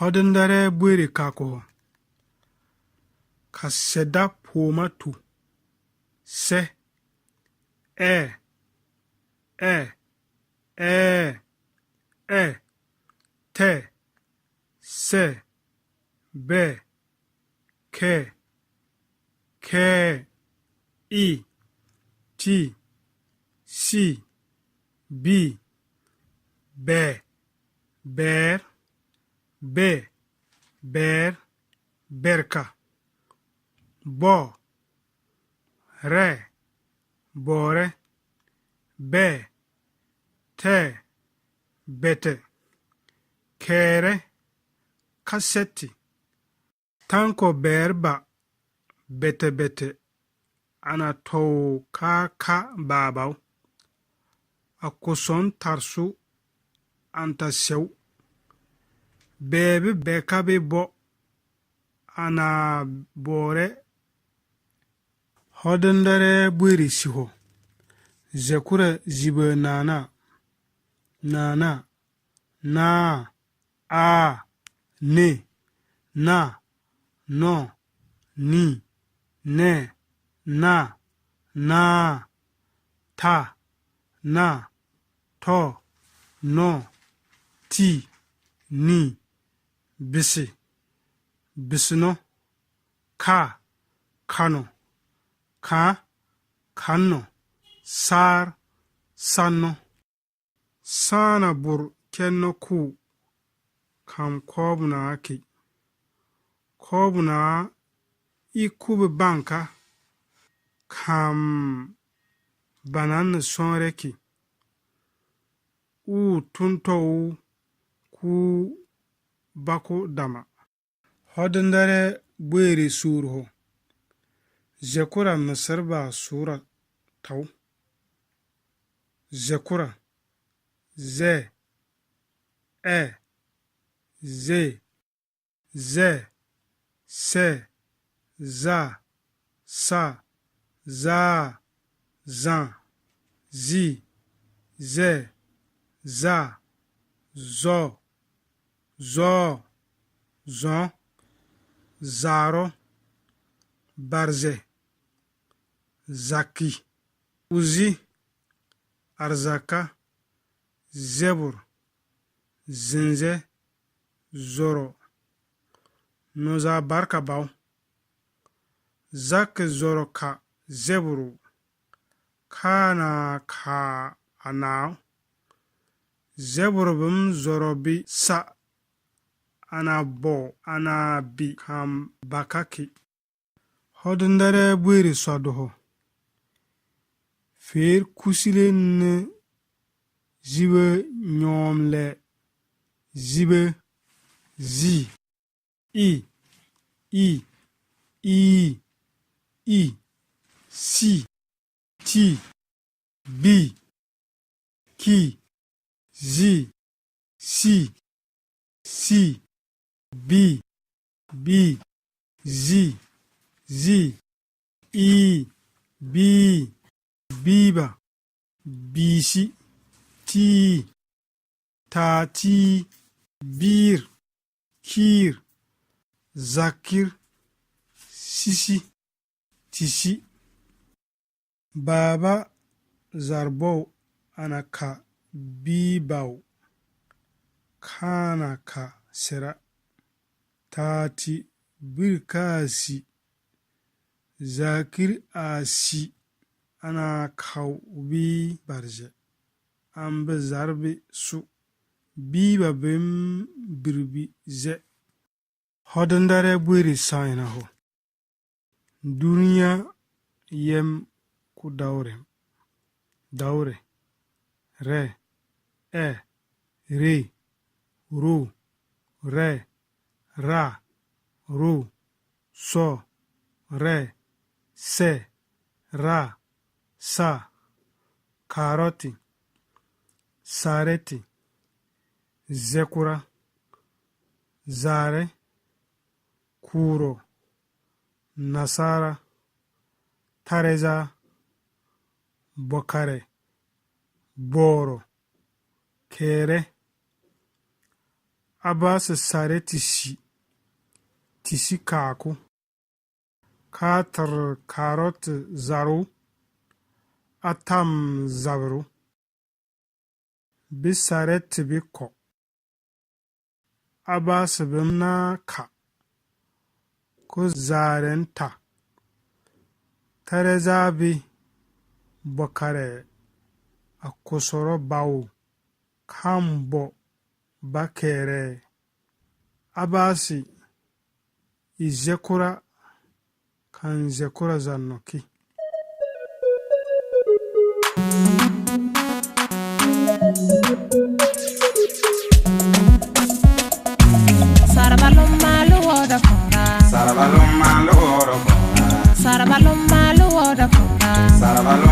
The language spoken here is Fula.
hodindare bwiri kako ka seda poma tu se te se be ke i ti si bi be ber be ber berka bo re bore be te bete kere kaseti tanko berba bete bete ana tow ka babaw akuson tarsu anta sew bebe beka be bo ana bore hodindare bwiri siho zekura zibe nana na a ne na no ni ne na ta na to no ti ni bisi bisino ka kano ka kanno sar sanno sana bur kenno ku kam kobuna ki kobuna ikube banka kam banan sonreki u tuntou ku bako dama hodindare bwiri surho zekura misirba sura taw zekura ze ze se za sa za zan zi ze za zo zon zaro barze zaki uzi arzaka zebur zinze zoro noza barka baw zak zoro ka zeburu kana ka anaw zeburu bum zoro bi sa ana bo ana bi kam bakaki hodindare bwiri sodoho fer kusile ne zibe nyomle zibe zi i si ti bi ki zi si bi zi i biba bisi ti tati bir kir zakir sisi tisi baba zarbow anaka bibaw kana ka sera tati birkasi zakir asi ana kawbi barje ambe zarbi su biba bem birbi ze hodindare bwiri sayna ho duniya yem ku daure re re ru re ra ru so re se ra sa karoti sareti zekura zare kuro nasara tareza bokare boro kere aba se sare tisi kaku 4 karot zaru atam zabru bisare tibiko aba se bimna ka ko zarenta tarezabi bakare akusoro bawu kambo bakere abasi izekura kan zekura zannoki Sarabalum malu oda kora. Sarabalum malu oro kora. Sarabalum malu oda kora. Sarabalum